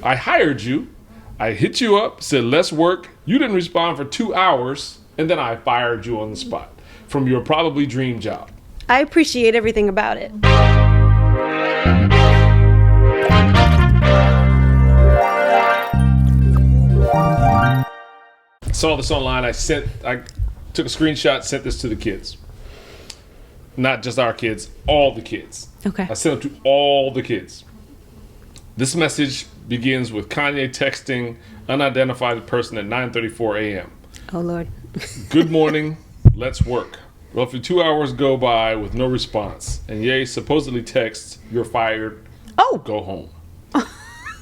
I hired you. I hit you up, said, let's work. You didn't respond for 2 hours, and then I fired you on the spot from your probably dream job. I appreciate everything about it. Saw this online. I took a screenshot, sent this to the kids. Not just our kids, all the kids. Okay. I sent it to all the kids. This message begins with Kanye texting unidentified person at 9:34 a.m. Oh, Lord. Good morning, let's work. Roughly 2 hours go by with no response. And Ye supposedly texts, you're fired, go home.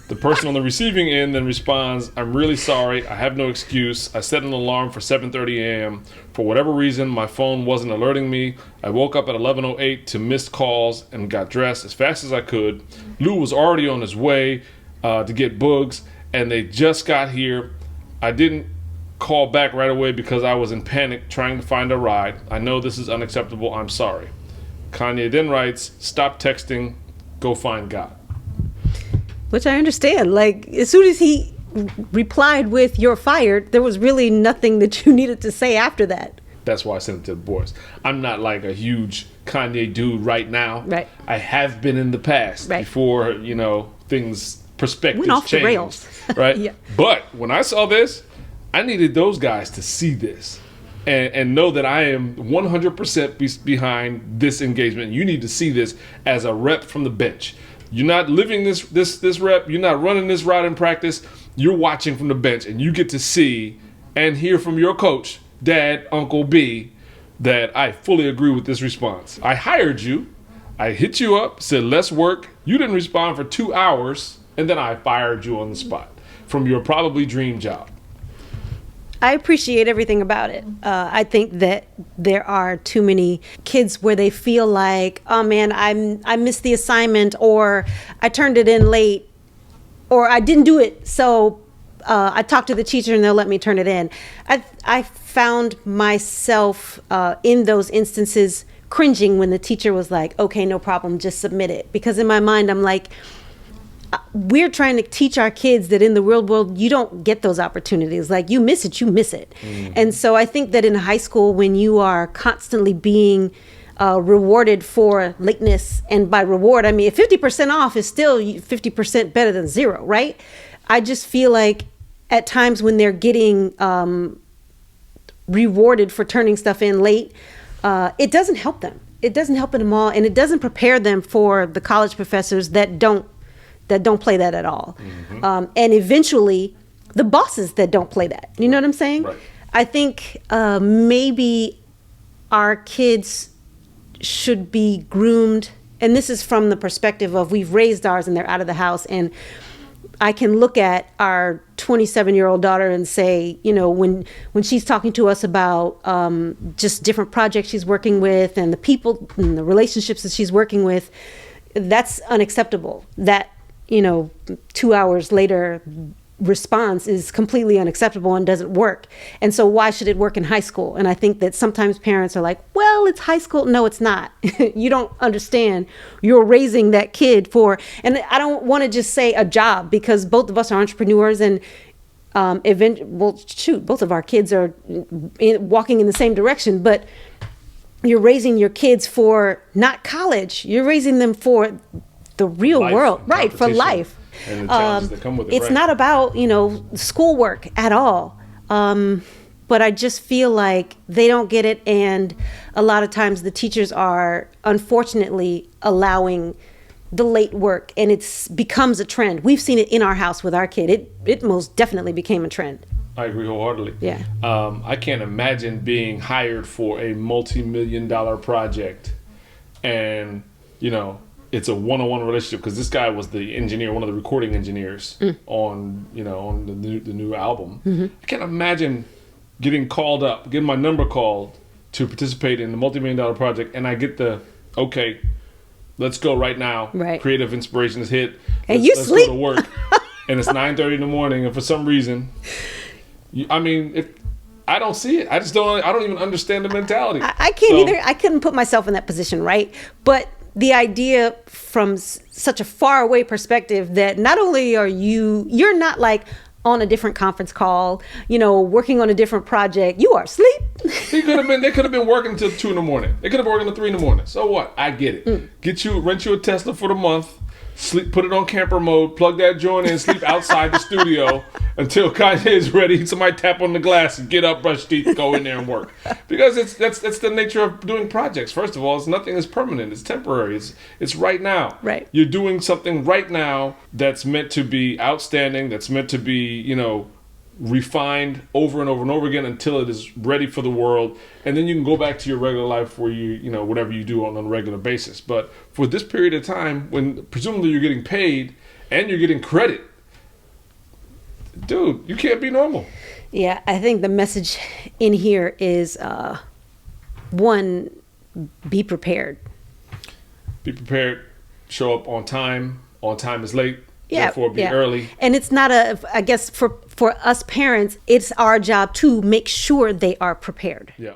The person on the receiving end then responds, I'm really sorry, I have no excuse. I set an alarm for 7:30 a.m. For whatever reason, my phone wasn't alerting me. I woke up at 11:08 to missed calls and got dressed as fast as I could. Lou was already on his way to get Boogs, and they just got here. I didn't call back right away because I was in panic trying to find a ride. I know this is unacceptable, I'm sorry. Kanye then writes, stop texting, go find God. Which I understand. Like, as soon as he replied with, you're fired, there was really nothing that you needed to say after that. That's why I sent it to the boys. I'm not like a huge Kanye dude right now. Right. I have been in the past before, things, perspectives went off changed. The rails. Right? Yeah. But when I saw this, I needed those guys to see this and know that I am 100% behind this engagement. You need to see this as a rep from the bench. You're not living this rep. You're not running this route in practice. You're watching from the bench, and you get to see and hear from your coach, Dad, Uncle B, that I fully agree with this response. I hired you. I hit you up, said, let's work. You didn't respond for 2 hours, and then I fired you on the spot from your probably dream job. I appreciate everything about it. I think that there are too many kids where they feel like, oh man, I missed the assignment, or I turned it in late, or I didn't do it. So I talked to the teacher and they'll let me turn it in. I found myself in those instances cringing when the teacher was like, okay, no problem, just submit it. Because in my mind, I'm like, we're trying to teach our kids that in the real world, you don't get those opportunities. Like, you miss it, you miss it. Mm-hmm. And so I think that in high school, when you are constantly being rewarded for lateness, and by reward, I mean, if 50% off is still 50% better than zero, right? I just feel like at times when they're getting rewarded for turning stuff in late, it doesn't help them. It doesn't help them all. And it doesn't prepare them for the college professors that don't play that at all. Mm-hmm. And eventually the bosses that don't play that. You know what I'm saying? Right. I think maybe our kids should be groomed. And this is from the perspective of we've raised ours and they're out of the house. And I can look at our 27-year-old daughter and say, when she's talking to us about just different projects she's working with and the people and the relationships that she's working with, that's unacceptable. That 2 hours later response is completely unacceptable and doesn't work. And so why should it work in high school? And I think that sometimes parents are like, well, it's high school. No, it's not. You don't understand. You're raising that kid for, and I don't want to just say a job, because both of us are entrepreneurs, and both of our kids are walking in the same direction, but you're raising your kids for not college. You're raising them for the real world, right? For life. And the challenges that come with it. It's not about, schoolwork at all. But I just feel like they don't get it. And a lot of times the teachers are unfortunately allowing the late work, and it becomes a trend. We've seen it in our house with our kid. It most definitely became a trend. I agree wholeheartedly. Yeah. I can't imagine being hired for a multi-million-dollar project and, it's a one-on-one relationship, because this guy was the engineer, one of the recording engineers on the new album. Mm-hmm. I can't imagine getting my number called to participate in the multi-million-dollar project, and I get okay, let's go right now. Right. Creative inspiration is hit. And let's sleep. Go to work. And it's 9:30 in the morning, and for some reason, I don't see it. I don't even understand the mentality. I can't either. I couldn't put myself in that position, right? But the idea from such a far away perspective that not only are you're not like on a different conference call, working on a different project, you are asleep. They could have been working till 2 in the morning. They could have been working till 3 in the morning. So what? I get it. Rent you a Tesla for the month, sleep, put it on camper mode, plug that joint in, sleep outside the studio until Kanye is ready. Somebody tap on the glass and get up, brush teeth, go in there and work. Because that's the nature of doing projects. First of all, nothing is permanent. It's temporary. It's right now. Right. You're doing something right now that's meant to be outstanding. That's meant to be, refined over and over and over again until it is ready for the world, and then you can go back to your regular life where whatever you do on a regular basis. But for this period of time, when presumably you're getting paid and you're getting credit, dude, you can't be normal. Yeah, I think the message in here is one, be prepared. Be prepared. Show up on time. On time is late. Yeah, therefore be early. And it's not I guess for us parents, it's our job to make sure they are prepared. Yeah.